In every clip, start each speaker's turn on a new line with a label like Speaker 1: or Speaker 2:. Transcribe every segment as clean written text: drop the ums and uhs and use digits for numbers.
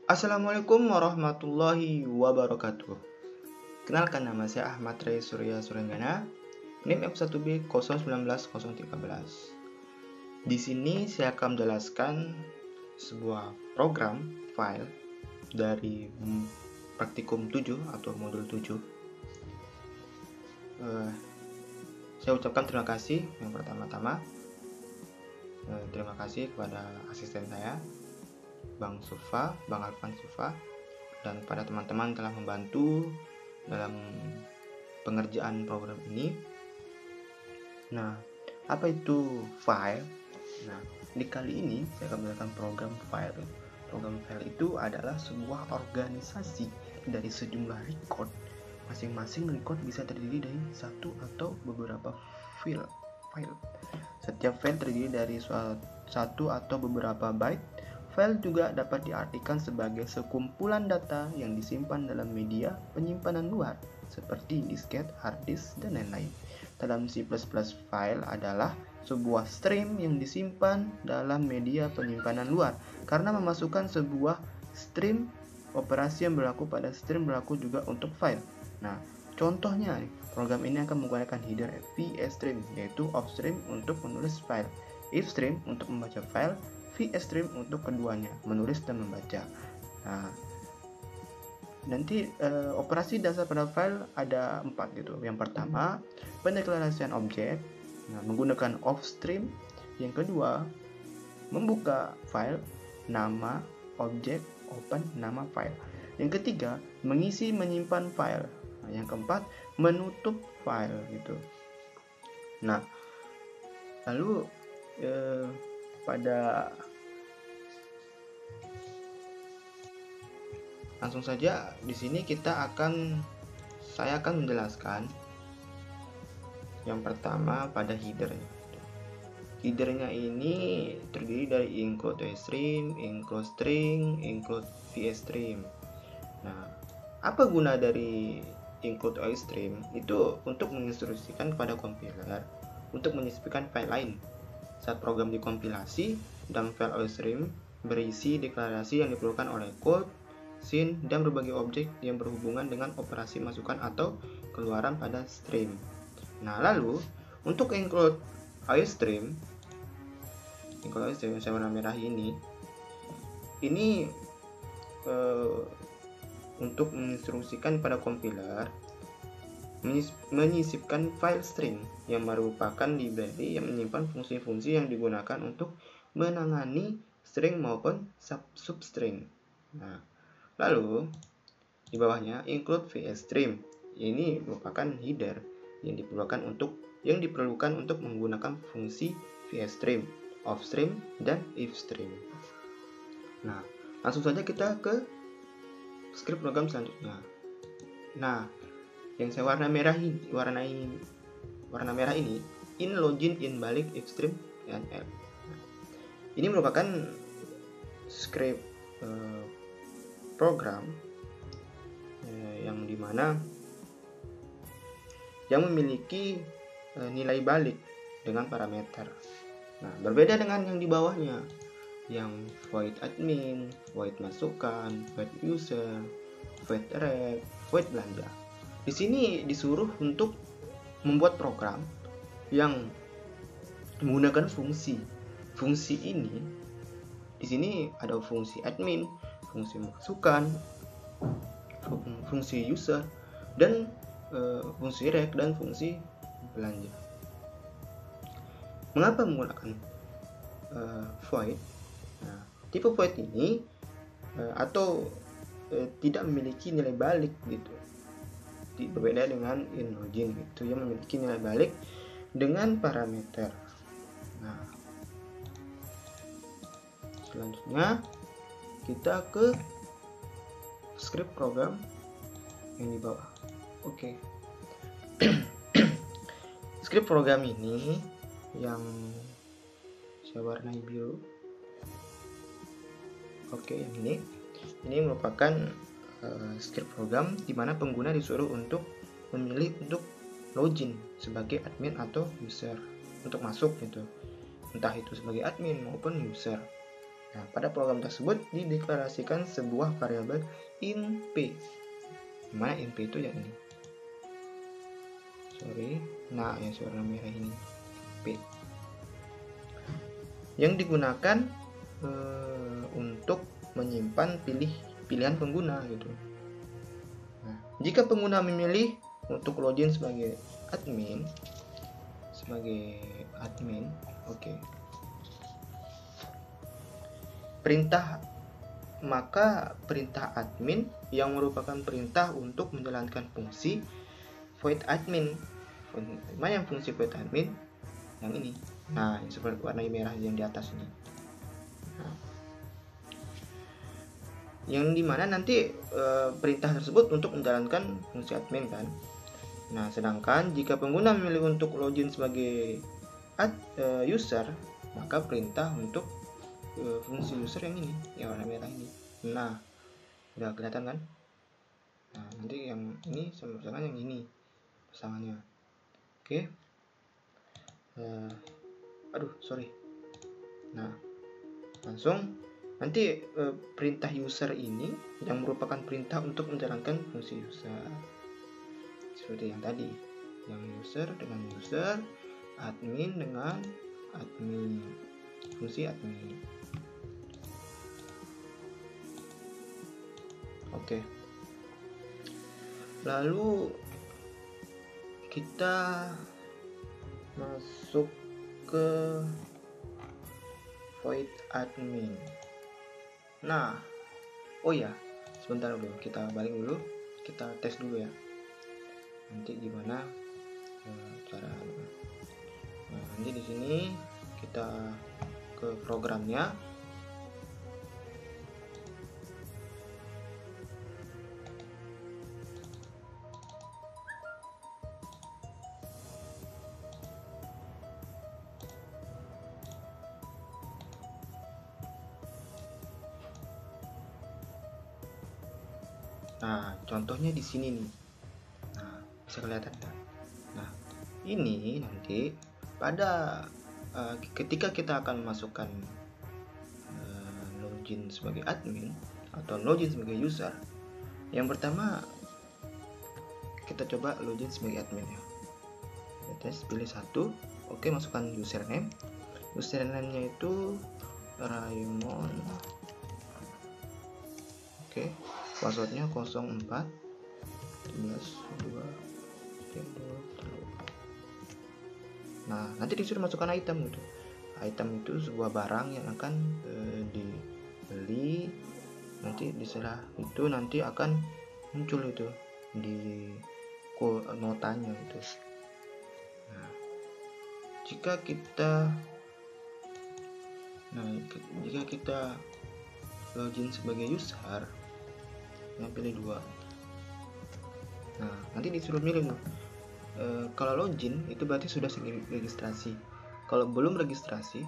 Speaker 1: Assalamualaikum warahmatullahi wabarakatuh. Kenalkan, nama saya Ahmad Rey Surya Surenggana, NIM M1B 019013. Di sini saya akan menjelaskan sebuah program file dari praktikum 7 atau modul 7. Saya ucapkan terima kasih yang pertama-tama. Terima kasih kepada asisten saya, Bang Alvan Sufa, dan pada teman-teman telah membantu dalam pengerjaan program ini. Nah, apa itu file? Nah, di kali ini saya akan menggunakan program file. Program file itu adalah sebuah organisasi dari sejumlah record. Masing-masing record bisa terdiri dari satu atau beberapa file. Setiap file terdiri dari satu atau beberapa byte. File juga dapat diartikan sebagai sekumpulan data yang disimpan dalam media penyimpanan luar, seperti disket, hard disk, dan lain-lain. Dalam C++, file adalah sebuah stream yang disimpan dalam media penyimpanan luar. Karena memasukkan sebuah stream, operasi yang berlaku pada stream berlaku juga untuk file. Nah, contohnya, program ini akan menggunakan header vstream, yaitu offstream untuk menulis file, ifstream untuk membaca file, vstream untuk keduanya, menulis dan membaca. Nah, nanti operasi dasar pada file ada 4 gitu. Yang pertama, pendeklarasian objek, menggunakan offstream. Yang kedua, membuka file, nama, objek, open, nama file. Yang ketiga, mengisi menyimpan file. Nah, yang keempat, menutup file gitu. Nah, lalu langsung saja di sini saya akan menjelaskan yang pertama pada headernya. Headernya ini terdiri dari include toString, include string, include vstream. Nah, apa guna dari include toString? Itu untuk menginstruksikan kepada compiler untuk menyisipkan file lain. Saat program dikompilasi, dalam file toString berisi deklarasi yang diperlukan oleh code, scene, dan berbagai objek yang berhubungan dengan operasi masukan atau keluaran pada stream. Nah, lalu untuk include toString yang warna merah ini untuk menginstruksikan pada compiler menyisipkan file string yang merupakan library yang menyimpan fungsi-fungsi yang digunakan untuk menangani string maupun substring. Nah, lalu di bawahnya include vstream. Ini merupakan header yang diperlukan untuk menggunakan fungsi vstream, offstream, dan ifstream. Nah, langsung saja kita ke script program selanjutnya. Nah, yang saya warna merah ini in login in balik ifstream nl. Ini merupakan script program yang dimana yang memiliki nilai balik dengan parameter. Nah, berbeda dengan yang di bawahnya, yang void admin, void masukan, void user, void rec, void belanja. Di sini disuruh untuk membuat program yang menggunakan fungsi. Fungsi ini di sini ada fungsi admin, fungsi masukan, fungsi user, dan fungsi rec dan fungsi belanja. Mengapa menggunakan void? Nah, tipe void ini tidak memiliki nilai balik gitu. Berbeda dengan in login gitu yang memiliki nilai balik dengan parameter. Nah, selanjutnya kita ke script program yang di bawah. Oke. Script program ini yang saya warnai biru. Oke, yang ini merupakan script program di mana pengguna disuruh untuk memilih untuk login sebagai admin atau user untuk masuk gitu, entah itu sebagai admin maupun user. Nah, pada program tersebut dideklarasikan sebuah variabel int p. Mana int p itu yang ini. Nah yang warna merah ini p. Yang digunakan untuk menyimpan pilihan pengguna gitu. Nah, jika pengguna memilih untuk login sebagai admin, oke. Maka perintah admin yang merupakan perintah untuk menjalankan fungsi void admin. Mana yang fungsi void admin? Yang ini. Nah, yang seperti warna merah yang di atas ini. Nah, yang dimana nanti perintah tersebut untuk menjalankan fungsi admin kan. Nah, sedangkan jika pengguna memilih untuk login sebagai user, maka perintah untuk fungsi user yang ini, yang warna merah ini. Nah, udah kelihatan kan? Nah, nanti yang ini sama yang ini pasangannya. Oke. Sorry. Nah, langsung nanti perintah user ini yang merupakan perintah untuk menjalankan fungsi user. Seperti yang tadi, yang user dengan user, admin dengan admin, fungsi admin. Oke. Lalu kita masuk ke void admin. Nah, sebentar dulu, kita balik dulu, kita tes dulu ya. Nanti gimana cara? Nah, nanti di sini kita ke programnya. Nah, contohnya di sini nih. Nah, bisa kelihatan kan? Nah, ini nanti pada ketika kita akan masukkan login sebagai admin atau login sebagai user, yang pertama kita coba login sebagai admin ya. Kita pilih satu, oke, masukkan username. Username-nya itu Raymond. Oke, passwordnya 04 11 2 3. Nah, nanti disuruh masukkan item gitu. Item itu sebuah barang yang akan dibeli. Nanti di setelah itu nanti akan muncul itu di notanya itu. Nah, jika kita login sebagai user, yang pilih 2. Nah, nanti disuruh milih nih. Kalau login itu berarti sudah registrasi. Kalau belum registrasi,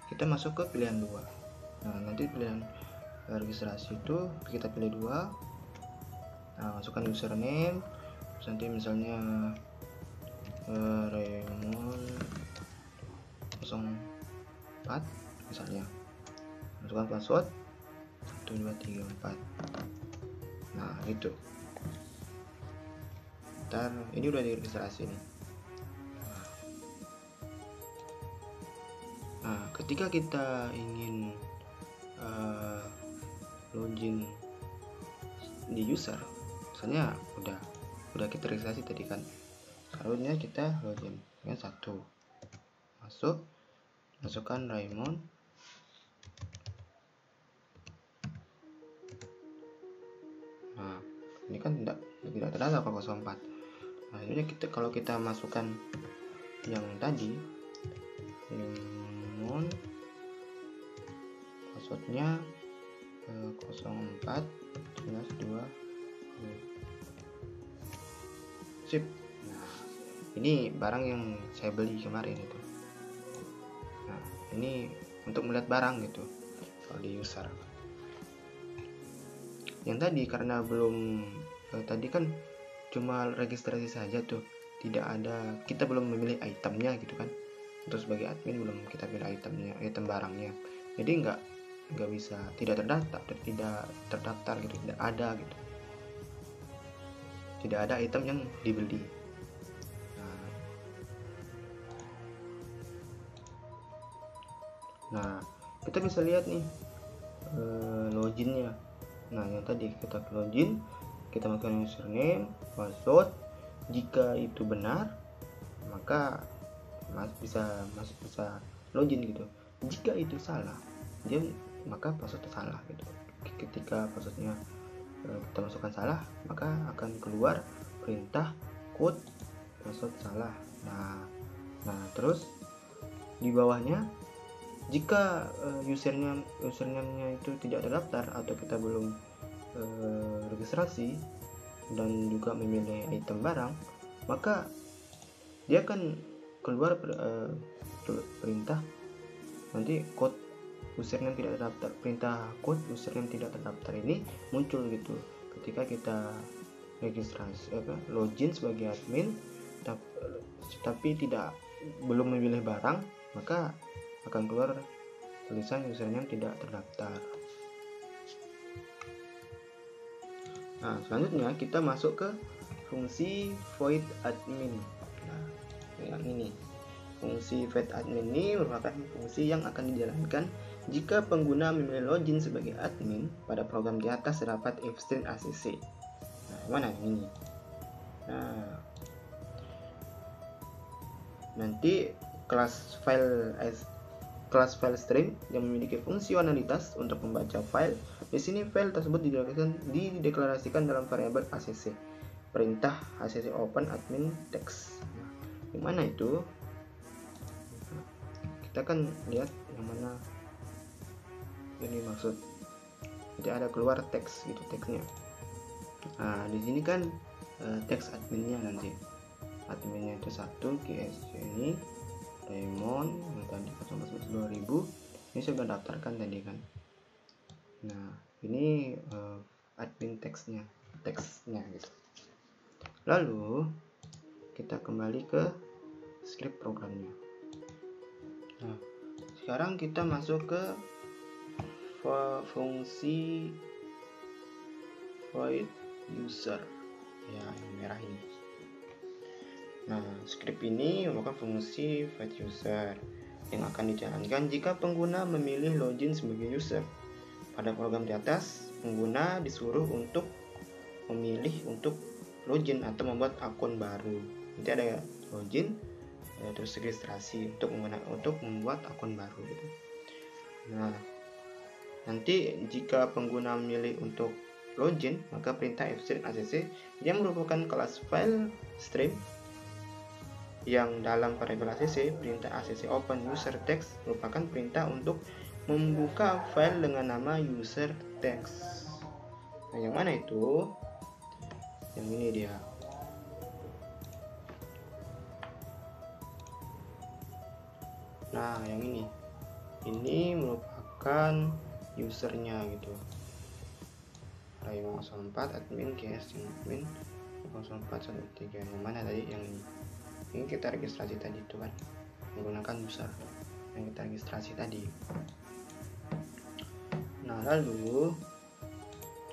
Speaker 1: kita masuk ke pilihan 2. Nah, nanti pilihan registrasi itu kita pilih 2. Nah, masukkan username. Terus nanti misalnya Raymond 04 misalnya. Masukkan password 1 2 3 4. Nah, itu. Ntar ini udah diregistrasi nih. Nah, ketika kita ingin login di user, misalnya udah kita registrasi tadi kan, selanjutnya kita login dengan 1, masukkan Raymond. Nah, ini kan tidak terasa kalau 04. Nah, ini kalau kita masukkan yang tadi Raymond, passwordnya 04 11 2. Sip. Nah, ini barang yang saya beli kemarin itu. Nah, ini untuk melihat barang gitu kalau di user. Yang tadi karena belum tadi kan cuma registrasi saja tuh, kita belum memilih itemnya gitu kan. Terus sebagai admin belum kita pilih item barangnya, jadi nggak bisa, tidak terdaftar gitu, tidak ada gitu, tidak ada item yang dibeli. Nah kita bisa lihat nih loginnya. Nah yang tadi kita login, kita masukkan username, password. Jika itu benar, maka bisa login gitu. Jika itu salah, maka passwordnya salah gitu. Ketika passwordnya kita masukkan salah, maka akan keluar perintah code password salah. Nah terus di bawahnya, jika username-nya itu tidak terdaftar atau kita belum registrasi dan juga memilih item barang, maka dia akan keluar perintah nanti code username tidak terdaftar. Perintah code username tidak terdaftar ini muncul gitu ketika kita registrasi login sebagai admin tapi belum memilih barang, maka akan keluar tulisan username tidak terdaftar. Nah selanjutnya kita masuk ke fungsi void admin. Nah yang ini, fungsi void admin ini merupakan fungsi yang akan dijalankan jika pengguna memilih login sebagai admin pada program di atas terdapat if-string ACC. Nah mana ini? Nah nanti kelas file stream yang memiliki fungsionalitas untuk membaca file. Di sini file tersebut dideklarasikan dalam variabel ACC, perintah ACC open admin text. Nah, yang mana itu? Nah, kita kan lihat yang mana ini maksud. Jadi ada keluar teks gitu, teksnya. Nah di sini kan teks adminnya, nanti adminnya itu 1 GS ini Raymond yang tadi 2000 ini sudah daftarkan tadi kan. Nah ini admin teksnya gitu. Lalu kita kembali ke script programnya. Nah sekarang kita masuk ke fungsi void user ya, yang merah ini. Nah script ini merupakan fungsi void user yang akan dijalankan jika pengguna memilih login sebagai user. Pada program di atas, pengguna disuruh untuk memilih untuk login atau membuat akun baru. Nanti ada login terus registrasi untuk membuat akun baru gitu. Nah nanti jika pengguna memilih untuk login, maka perintah if-string ACC yang merupakan kelas file stream yang dalam variabel ACC, perintah ACC open user text merupakan perintah untuk membuka file dengan nama user text. Nah yang mana itu? Yang ini dia. Nah yang ini merupakan usernya gitu, Raymond 04 admin GS admin 0413. Yang mana tadi? Yang ini kita registrasi tadi itu kan, menggunakan user yang kita registrasi tadi. Nah lalu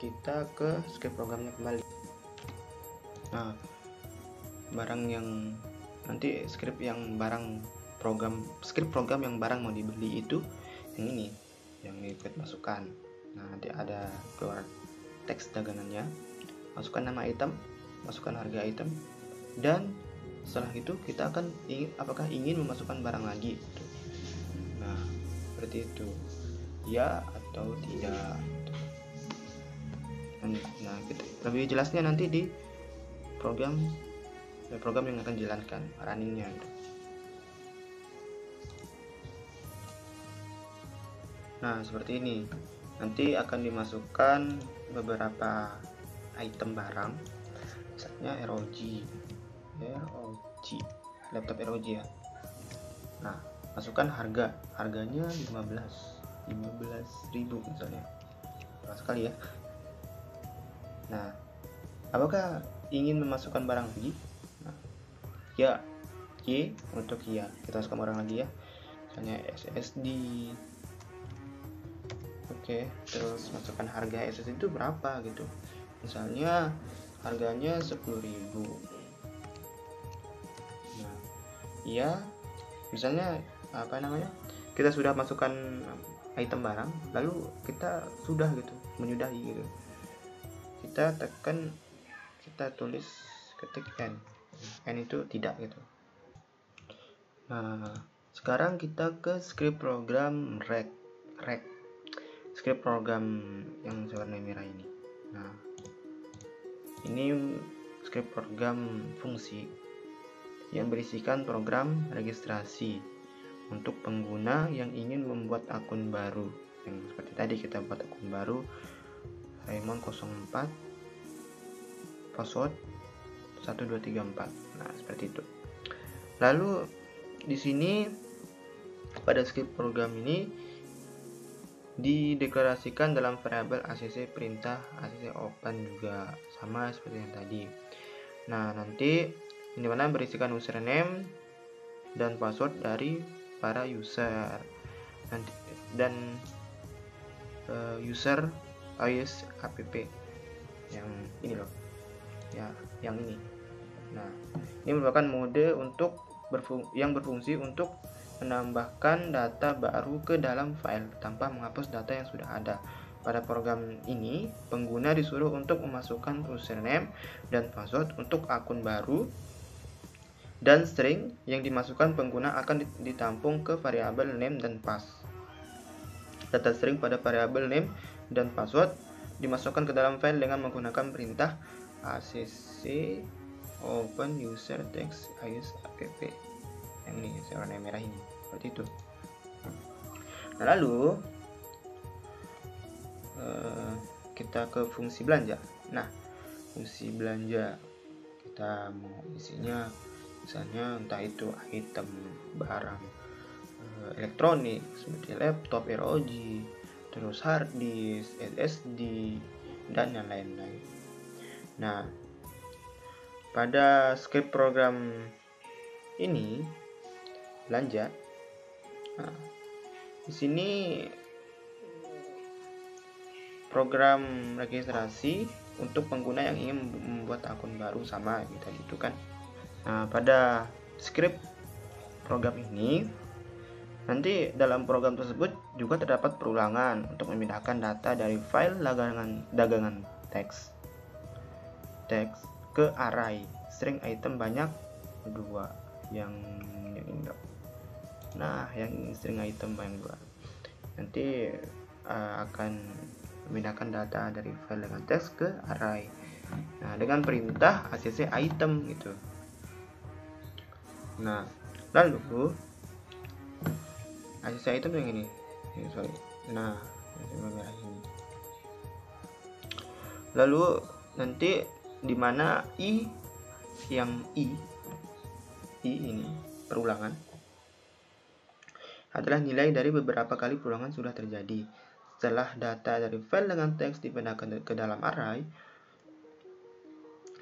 Speaker 1: kita ke script programnya kembali. Nah barang yang nanti script program yang barang mau dibeli itu yang ini, yang kita masukkan. Nah nanti ada keluar teks dagangannya, masukkan nama item, masukkan harga item, dan setelah itu kita akan ingin memasukkan barang lagi. Nah seperti itu, ya atau tidak. Nah lebih jelasnya nanti di program yang akan dijalankan runningnya gitu. Nah seperti ini, nanti akan dimasukkan beberapa item barang, misalnya ROG laptop ROG ya. Nah masukkan harganya 15.000 misalnya, murah sekali ya. Nah apakah ingin memasukkan barang lagi? Nah, ya Y untuk ya, kita masukkan barang lagi ya, misalnya SSD Oke, terus masukkan harga SS itu berapa gitu. Misalnya harganya 10.000. Nah, iya, misalnya apa namanya? Kita sudah masukkan item barang, lalu kita sudah gitu, menyudahi gitu. Kita tekan, kita tulis ketik N. N itu tidak gitu. Nah, sekarang kita ke script program rec. Script program yang warna merah ini. Nah, ini script program fungsi yang berisikan program registrasi untuk pengguna yang ingin membuat akun baru. Yang seperti tadi kita buat akun baru Raymond 04 password 1234. Nah, seperti itu. Lalu di sini pada script program ini dideklarasikan dalam variabel acc perintah acc open juga sama seperti yang tadi. Nah, nanti ini mana berisikan username dan password dari para user nanti, dan user iOS app yang ini loh ya, yang ini. Nah, ini merupakan mode untuk yang berfungsi untuk menambahkan data baru ke dalam file tanpa menghapus data yang sudah ada. Pada program ini, pengguna disuruh untuk memasukkan username dan password untuk akun baru, dan string yang dimasukkan pengguna akan ditampung ke variabel name dan pass. Data string pada variabel name dan password dimasukkan ke dalam file dengan menggunakan perintah acc open user text iOS app. Yang ini warna merah ini, seperti itu. Nah, lalu kita ke fungsi belanja. Nah, fungsi belanja kita mau isinya misalnya entah itu item barang elektronik seperti laptop, ROG, terus hard disk, SSD, dan yang lain-lain. Nah, pada script program ini belanja. Nah, di sini program registrasi untuk pengguna yang ingin membuat akun baru sama gitu itu kan. Nah, pada script program ini nanti dalam program tersebut juga terdapat perulangan untuk memindahkan data dari file dagangan teks ke array string item banyak 2 yang ini. Nah, yang string item yang 2 nanti akan memindahkan data dari file dengan teks ke array. Nah, dengan perintah acc item gitu. Nah, lalu acc item yang ini. Nah, yang merah ini. Lalu nanti di mana i ini perulangan adalah nilai dari beberapa kali perulangan sudah terjadi. Setelah data dari file dengan teks dipindahkan ke dalam array,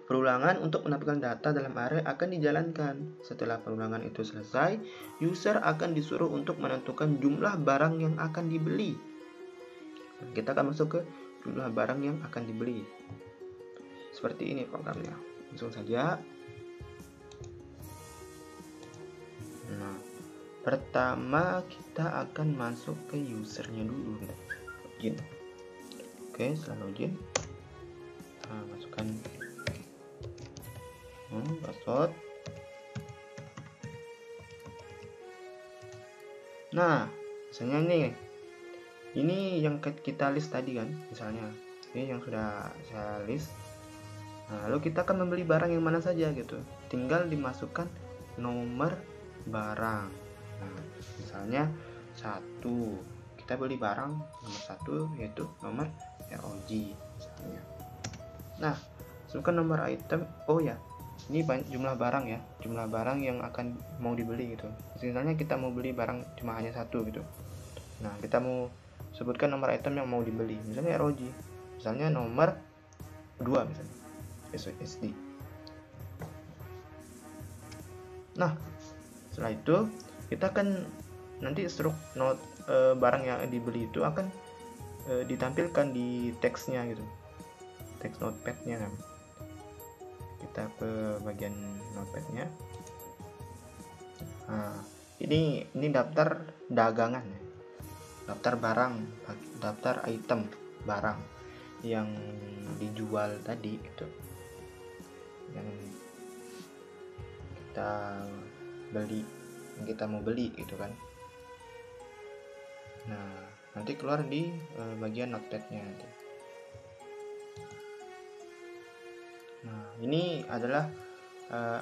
Speaker 1: perulangan untuk menampilkan data dalam array akan dijalankan. Setelah perulangan itu selesai, user akan disuruh untuk menentukan jumlah barang yang akan dibeli. Kita akan masuk ke jumlah barang yang akan dibeli. Seperti ini programnya. Langsung saja. Nah, pertama kita akan masuk ke usernya dulu. Login. Oke, setelah login, nah, masukkan password. Nah, misalnya ini yang kita list tadi kan, misalnya ini yang sudah saya list. Nah, lalu kita akan membeli barang yang mana saja gitu, tinggal dimasukkan nomor barang. Nah, misalnya 1, kita beli barang nomor 1 yaitu nomor ROG misalnya. Nah, masukkan nomor item. Oh ya, ini jumlah barang ya, jumlah barang yang akan mau dibeli gitu. Misalnya kita mau beli barang cuma hanya 1 gitu. Nah, kita mau sebutkan nomor item yang mau dibeli, misalnya ROG, misalnya nomor 2 misalnya SSD. Nah, setelah itu kita akan nanti struk barang yang dibeli itu akan ditampilkan di teksnya gitu, teks notepadnya kan. Kita ke bagian notepadnya. Nah, ini daftar dagangan ya, daftar barang, daftar item barang yang dijual tadi gitu, yang kita beli, yang kita mau beli gitu kan. Nah, nanti keluar di bagian notepadnya nanti. Nah, ini adalah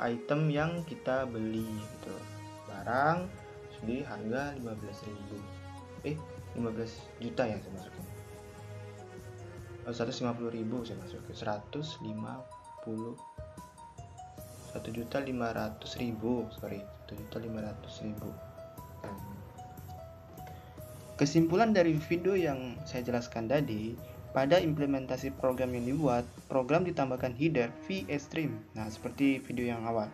Speaker 1: item yang kita beli gitu, barang di harga 15 juta ya saya masukin. 150.000 saya masukin, 1.500.000, sorry, 1.500.000. Kesimpulan dari video yang saya jelaskan tadi, pada implementasi program yang dibuat, program ditambahkan header vstream. Nah, seperti video yang awal,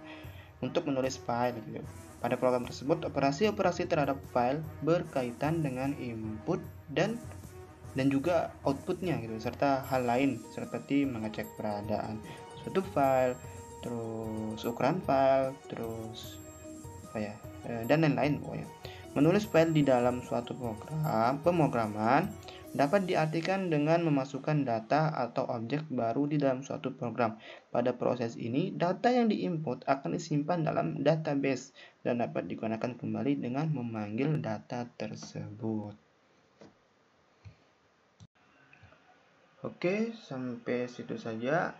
Speaker 1: untuk menulis file gitu. Pada program tersebut, operasi-operasi terhadap file berkaitan dengan input dan juga outputnya gitu, serta hal lain seperti mengecek keberadaan suatu file, terus ukuran file, terus dan lain-lain pokoknya. Menulis file di dalam suatu pemrograman dapat diartikan dengan memasukkan data atau objek baru di dalam suatu program. Pada proses ini, data yang diinput akan disimpan dalam database dan dapat digunakan kembali dengan memanggil data tersebut. Oke, sampai situ saja.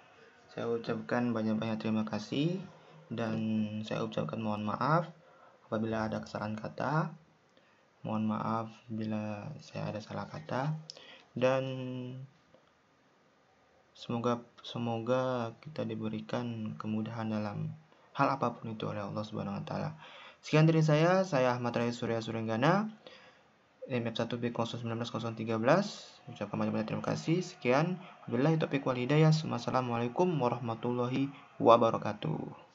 Speaker 1: Saya ucapkan banyak-banyak terima kasih dan saya ucapkan mohon maaf apabila ada kesalahan kata. Mohon maaf bila saya ada salah kata, dan semoga kita diberikan kemudahan dalam hal apapun itu oleh Allah Subhanahu wa taala. Sekian dari saya Ahmad Rais Surya Surenggana, MF1B019-013. Ucapkan banyak-banyak terima kasih. Sekian, wabillahi taufiq wal hidayah. Wassalamualaikum warahmatullahi wabarakatuh.